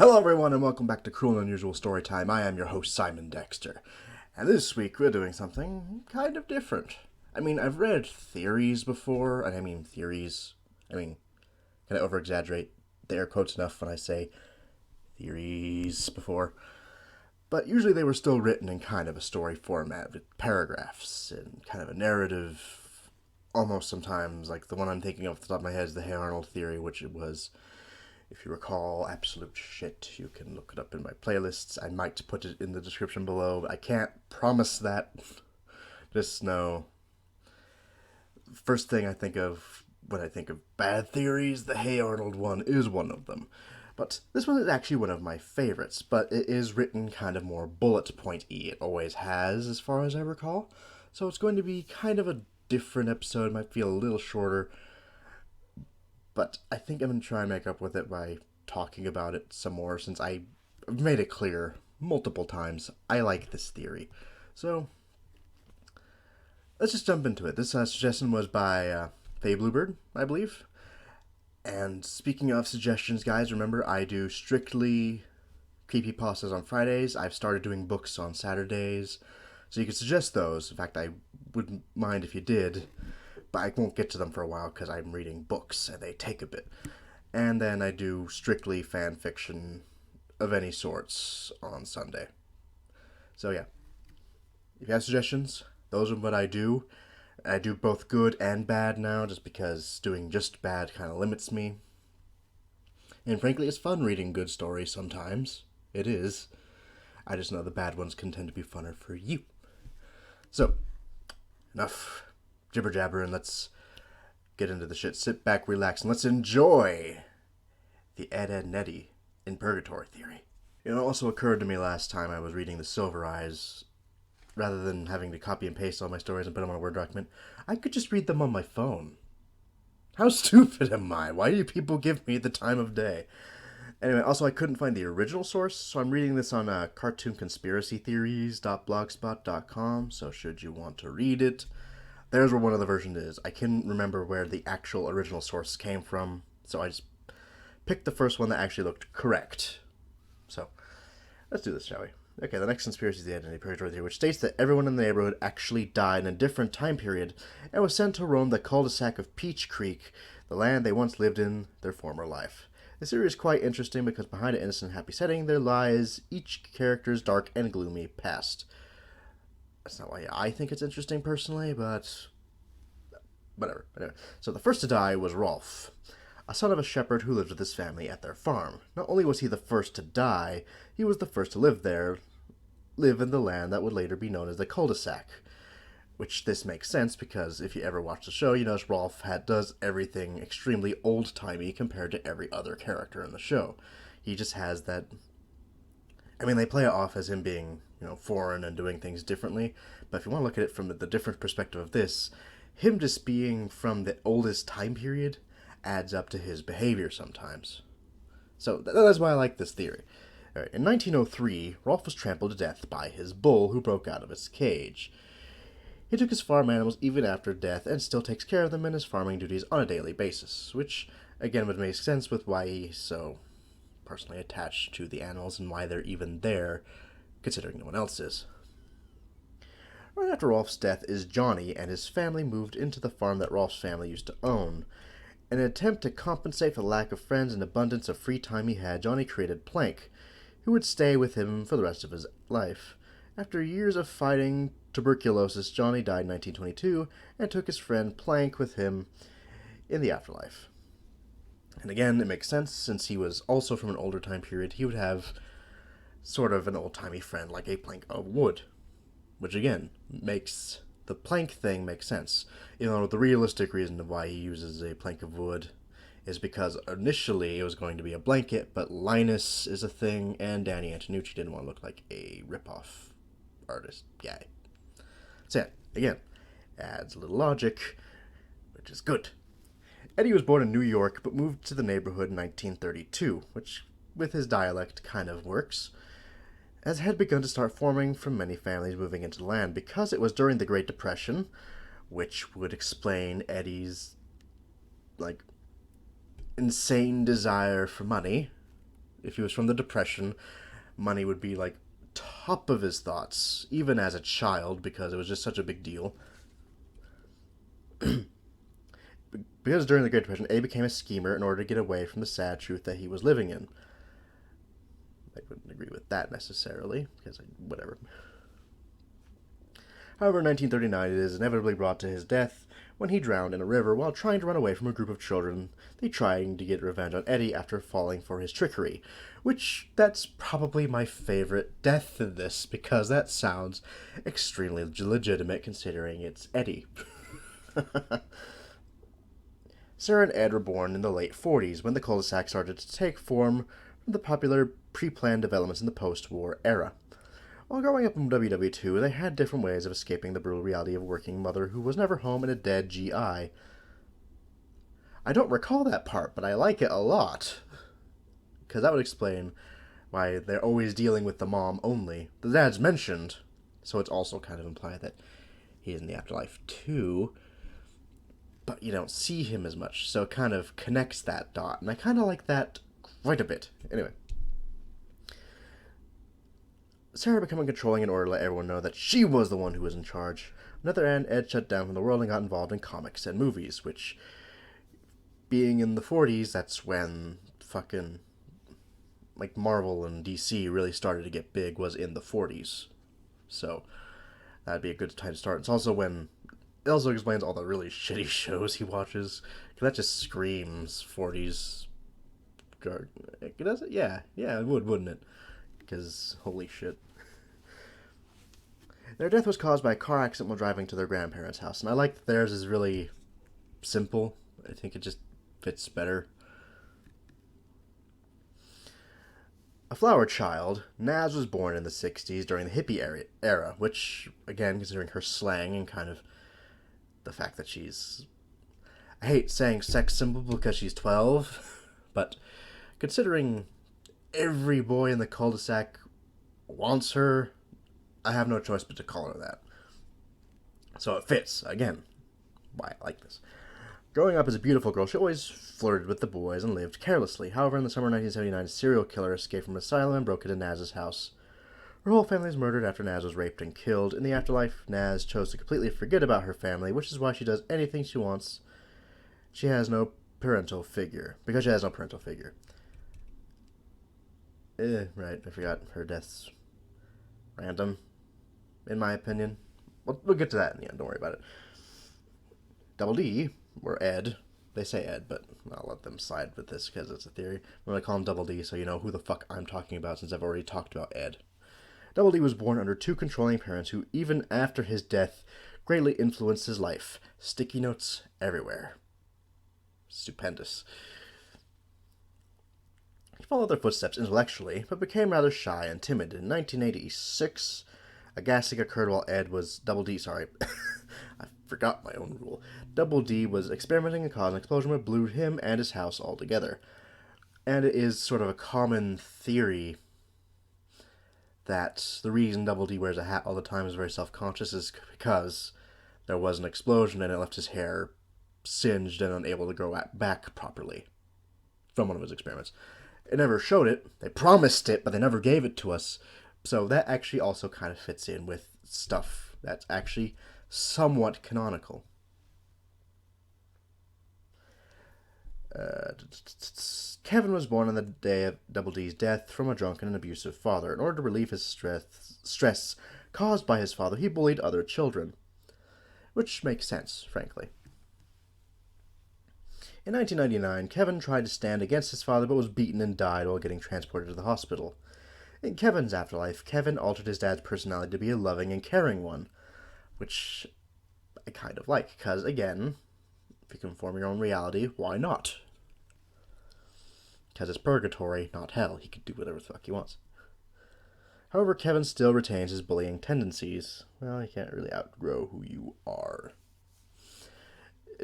Hello everyone and welcome back to Cruel and Unusual Storytime. I am your host Simon Dexter. And this week we're doing something kind of different. I've read theories before, and can I over-exaggerate the air quotes enough when I say theories before? But usually they were still written in kind of a story format, with paragraphs and kind of a narrative, almost sometimes like the one I'm thinking of off the top of my head is the Hey Arnold theory, which it was, if you recall, absolute shit. You can look it up in my playlists. I might put it in the description below, but I can't promise that. Just know, first thing I think of when I think of bad theories, the Hey Arnold one is one of them. But this one is actually one of my favorites, but it is written kind of more bullet point-y. It always has, as far as I recall. So it's going to be kind of a different episode. It might feel a little shorter, but I think I'm going to try and make up with it by talking about it some more, since I've made it clear multiple times I like this theory. So, let's just jump into it. This suggestion was by Faye Bluebird, I believe. And speaking of suggestions, guys, remember I do strictly creepypastas on Fridays. I've started doing books on Saturdays, so you can suggest those. In fact, I wouldn't mind if you did, but I won't get to them for a while because I'm reading books and they take a bit. And then I do strictly fan fiction of any sorts on Sunday. So yeah, if you have suggestions, those are what I do. I do both good and bad now, just because doing just bad kind of limits me. And frankly, it's fun reading good stories sometimes. It is. I just know the bad ones can tend to be funner for you. So, enough jibber jabber, and let's get into the shit. Sit back, relax, and let's enjoy the Eddy in Purgatory theory. It also occurred to me last time I was reading the Silver Eyes, rather than having to copy and paste all my stories and put them on a Word document, I could just read them on my phone. How stupid am I? Why do people give me the time of day? Anyway, also I couldn't find the original source, so I'm reading this on cartoonconspiracytheories.blogspot.com, so should you want to read it, there's where one of the versions is. I couldn't remember where the actual original source came from, so I just picked the first one that actually looked correct. So, let's do this, shall we? Okay, the next conspiracy is the Eddy Purgatory theory, which states that everyone in the neighborhood actually died in a different time period and was sent to roam the cul-de-sac of Peach Creek, the land they once lived in their former life. The theory is quite interesting because behind an innocent, happy setting, there lies each character's dark and gloomy past. That's not why I think it's interesting personally, but whatever. Anyway, so the first to die was Rolf, a son of a shepherd who lived with his family at their farm. Not only was he the first to die, he was the first to live in the land that would later be known as the cul-de-sac. Which this makes sense because if you ever watch the show, you notice Rolf does everything extremely old-timey compared to every other character in the show. He just has that... they play it off as him being, foreign and doing things differently, but if you want to look at it from the different perspective of this, him just being from the oldest time period adds up to his behavior sometimes. So that's why I like this theory. Right, in 1903, Rolf was trampled to death by his bull who broke out of its cage. He took his farm animals even after death and still takes care of them in his farming duties on a daily basis, which again would make sense with why he's so personally attached to the animals and why they're even there, considering no one else is. Right after Rolf's death is Johnny, and his family moved into the farm that Rolf's family used to own. In an attempt to compensate for the lack of friends and abundance of free time he had, Johnny created Plank, who would stay with him for the rest of his life. After years of fighting tuberculosis, Johnny died in 1922 and took his friend Plank with him in the afterlife. And again, it makes sense, since he was also from an older time period, he would have sort of an old-timey friend like a plank of wood. Which again, makes the plank thing make sense. Even though the realistic reason of why he uses a plank of wood is because initially it was going to be a blanket, but Linus is a thing, and Danny Antonucci didn't want to look like a rip-off artist guy. So yeah, again, adds a little logic, which is good. Eddy was born in New York, but moved to the neighborhood in 1932, which, with his dialect, kind of works, as had begun to start forming from many families moving into the land, because it was during the Great Depression, which would explain Eddy's, insane desire for money. If he was from the Depression, money would be like top of his thoughts, even as a child, because it was just such a big deal. Because during the Great Depression, Eddy became a schemer in order to get away from the sad truth that he was living in. I wouldn't agree with that necessarily, because whatever. However, in 1939, it is inevitably brought to his death when he drowned in a river while trying to run away from a group of children, they trying to get revenge on Eddy after falling for his trickery. Which, that's probably my favorite death in this, because that sounds extremely legitimate considering it's Eddy. Sarah and Ed were born in the late 40s when the cul-de-sac started to take form from the popular pre-planned developments in the post-war era. While growing up in WW2, they had different ways of escaping the brutal reality of a working mother who was never home and a dead GI. I don't recall that part, but I like it a lot. Because that would explain why they're always dealing with the mom only. The dad's mentioned, so it's also kind of implied that he's in the afterlife too. But you don't see him as much, so it kind of connects that dot. And I kind of like that quite a bit. Anyway. Sarah becoming controlling in order to let everyone know that she was the one who was in charge. On the other hand, Ed shut down from the world and got involved in comics and movies, which, being in the 40s, that's when fucking, like, Marvel and DC really started to get big, was in the 40s. So, that'd be a good time to start. It's also when, it also explains all the really shitty shows he watches, because that just screams 40s. Does it? Yeah, it would, wouldn't it? Because, holy shit. Their death was caused by a car accident while driving to their grandparents' house, and I like that theirs is really simple. I think it just fits better. A flower child, Naz was born in the 60s during the hippie era, which, again, considering her slang and kind of the fact that she's... I hate saying sex symbol because she's 12, but considering every boy in the cul-de-sac wants her, I have no choice but to call her that. So it fits, again, why I like this. Growing up as a beautiful girl, she always flirted with the boys and lived carelessly. However, in the summer of 1979, a serial killer escaped from an asylum and broke into Naz's house. Her whole family was murdered after Naz was raped and killed. In the afterlife, Naz chose to completely forget about her family, which is why she does anything she wants. She has no parental figure. Because she has no parental figure. Right, I forgot her death's random, in my opinion. We'll get to that in the end, don't worry about it. Double D, or Ed, they say Ed, but I'll let them side with this because it's a theory. I'm going to call him Double D so you know who the fuck I'm talking about since I've already talked about Ed. Double D was born under two controlling parents who, even after his death, greatly influenced his life. Sticky notes everywhere. Stupendous. He followed their footsteps intellectually, but became rather shy and timid. In 1986, a gasting occurred while Ed was... Double D, sorry. I forgot my own rule. Double D was experimenting and caused an explosion that blew him and his house altogether. And it is sort of a common theory that the reason Double D wears a hat all the time is very self-conscious is because there was an explosion and it left his hair singed and unable to grow back properly from one of his experiments. It never showed it. They promised it, but they never gave it to us. So that actually also kind of fits in with stuff that's actually somewhat canonical. Kevin was born on the day of Double D's death from a drunken and abusive father. In order to relieve his stress caused by his father, he bullied other children. Which makes sense, frankly. In 1999, Kevin tried to stand against his father but was beaten and died while getting transported to the hospital. In Kevin's afterlife, Kevin altered his dad's personality to be a loving and caring one, which I kind of like, because, again, if you can form your own reality, why not? Because it's purgatory, not hell. He can do whatever the fuck he wants. However, Kevin still retains his bullying tendencies. Well, you can't really outgrow who you are.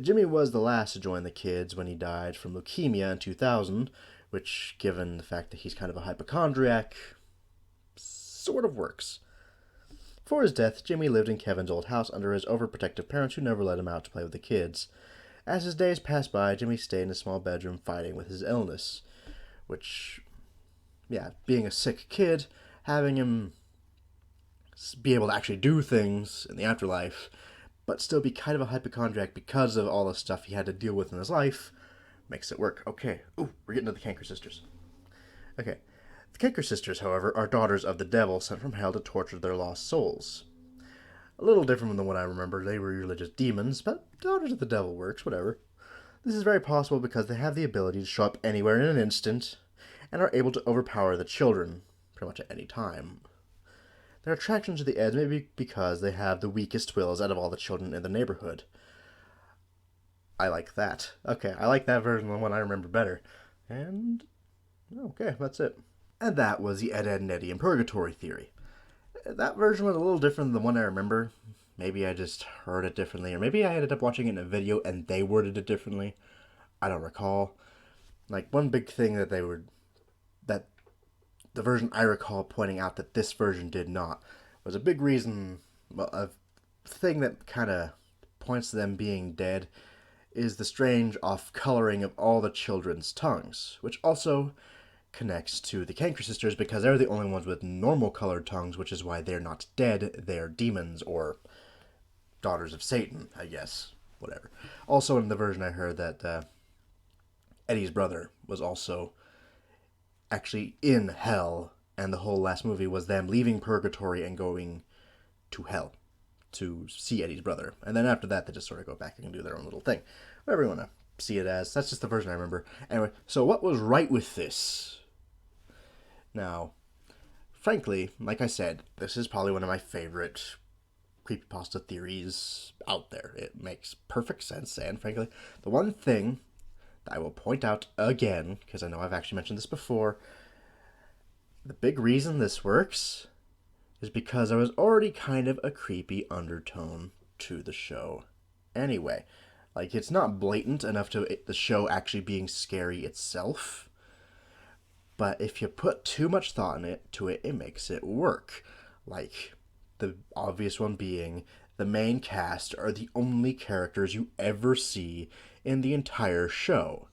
Jimmy was the last to join the kids when he died from leukemia in 2000, which, given the fact that he's kind of a hypochondriac, sort of works. Before his death, Jimmy lived in Kevin's old house under his overprotective parents who never let him out to play with the kids. As his days passed by, Jimmy stayed in a small bedroom fighting with his illness, which yeah, being a sick kid, having him be able to actually do things in the afterlife, but still be kind of a hypochondriac because of all the stuff he had to deal with in his life, makes it work. Okay, ooh, we're getting to the Canker Sisters. Okay, the Canker Sisters, however, are daughters of the devil sent from hell to torture their lost souls. A little different than what I remember. They were usually just demons, but daughters of the devil works, whatever. This is very possible because they have the ability to show up anywhere in an instant and are able to overpower the children pretty much at any time. Their attraction to the Eds may be because they have the weakest wills out of all the children in the neighborhood. I like that. Okay, I like that version of the one I remember better. And, okay, that's it. And that was the Ed, Edd, and Eddy in Purgatory theory. That version was a little different than the one I remember. Maybe I just heard it differently, or maybe I ended up watching it in a video and they worded it differently. I don't recall. Like, one big thing that the version I recall pointing out that this version did not was a big reason, well, a thing that kind of points to them being dead is the strange off-coloring of all the children's tongues, which also connects to the Canker Sisters because they're the only ones with normal colored tongues, which is why they're not dead, they're demons, or daughters of Satan, I guess. Whatever. Also, in the version I heard that Eddy's brother was also actually in hell, and the whole last movie was them leaving Purgatory and going to hell to see Eddy's brother. And then after that, they just sort of go back and do their own little thing. Whatever you want to see it as. That's just the version I remember. Anyway, so what was right with this? Now, frankly, like I said, this is probably one of my favorite creepypasta theories out there. It makes perfect sense, and frankly, the one thing that I will point out again, because I know I've actually mentioned this before, the big reason this works is because there was already kind of a creepy undertone to the show anyway. Like, it's not blatant enough to the show actually being scary itself, but if you put too much thought into it, it makes it work. Like, the obvious one being the main cast are the only characters you ever see in the entire show.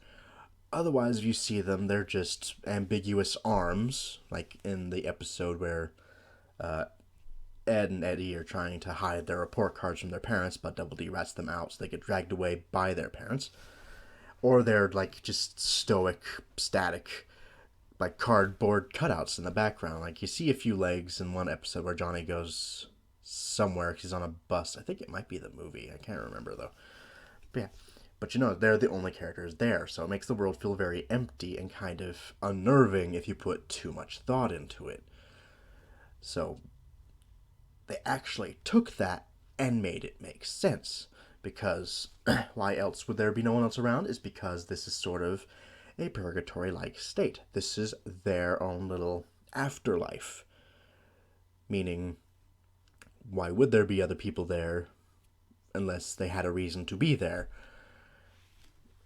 Otherwise, if you see them, they're just ambiguous arms, like in the episode where Ed and Eddy are trying to hide their report cards from their parents, but Double D rats them out so they get dragged away by their parents. Or they're like just stoic, static, like cardboard cutouts in the background. Like you see a few legs in one episode where Johnny goes somewhere. He's on a bus. I think it might be the movie. I can't remember though. But yeah. But you know, they're the only characters there, so it makes the world feel very empty and kind of unnerving if you put too much thought into it. So they actually took that and made it make sense. Because why else would there be no one else around? Is because this is sort of a purgatory-like state. This is their own little afterlife. Meaning, why would there be other people there unless they had a reason to be there?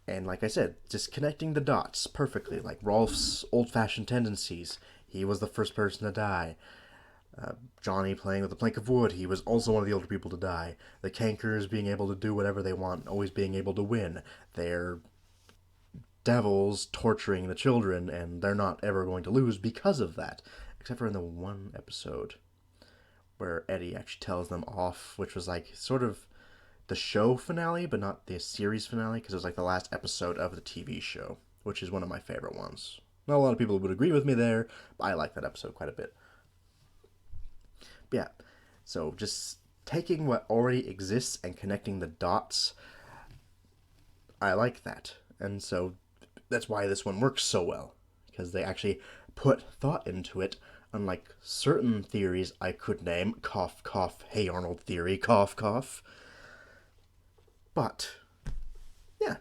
And like I said, just connecting the dots perfectly, like Rolf's old-fashioned tendencies. He was the first person to die. Johnny playing with a plank of wood, he was also one of the older people to die. The Cankers being able to do whatever they want, always being able to win. They're devils torturing the children, and they're not ever going to lose because of that. Except for in the one episode where Eddy actually tells them off, which was like sort of the show finale, but not the series finale, because it was like the last episode of the TV show, which is one of my favorite ones. Not a lot of people would agree with me there, but I like that episode quite a bit. But yeah, so just taking what already exists and connecting the dots, I like that. And so that's why this one works so well, because they actually put thought into it, unlike certain theories I could name, cough, cough, hey Arnold theory, cough, cough. But, yeah.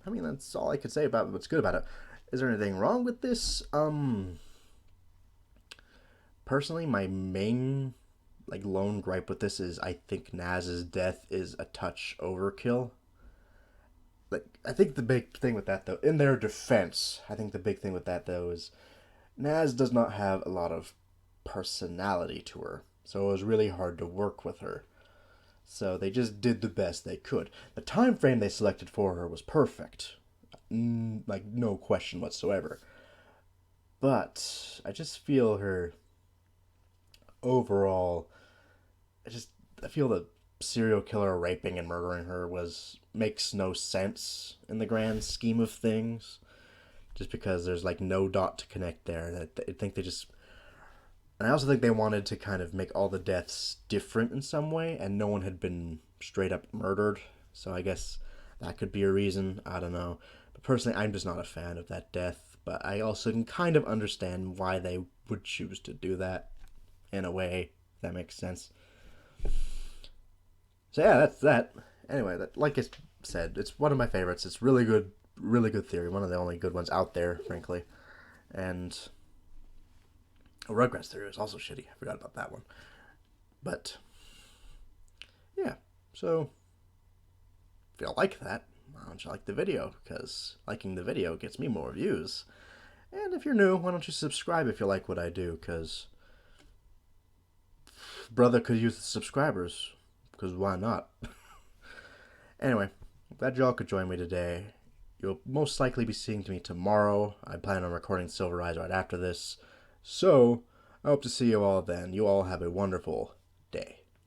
I mean, that's all I could say about what's good about it. Is there anything wrong with this? Personally, my main, like, lone gripe with this is I think Naz's death is a touch overkill. Like, I think the big thing with that, though, in their defense, I think the big thing with that, though, is Naz does not have a lot of personality to her. So it was really hard to work with her. So they just did the best they could. The time frame they selected for her was perfect. Like, no question whatsoever. But I just feel her overall. I feel the serial killer raping and murdering her makes no sense in the grand scheme of things. Just because there's like no dot to connect there. I think they just. And I also think they wanted to kind of make all the deaths different in some way, and no one had been straight up murdered. So I guess that could be a reason. I don't know. But personally, I'm just not a fan of that death. But I also can kind of understand why they would choose to do that in a way, if that makes sense. So yeah, that's that. Anyway, like I said, it's one of my favorites. It's really good theory. One of the only good ones out there, frankly. And Rugrats theory was also shitty. I forgot about that one. But yeah, so if you like that, why don't you like the video? Because liking the video gets me more views. And if you're new, why don't you subscribe if you like what I do? Because brother could use the subscribers. Because why not? Anyway, glad y'all could join me today. You'll most likely be seeing me tomorrow. I plan on recording Silver Eyes right after this. So, I hope to see you all then. You all have a wonderful day.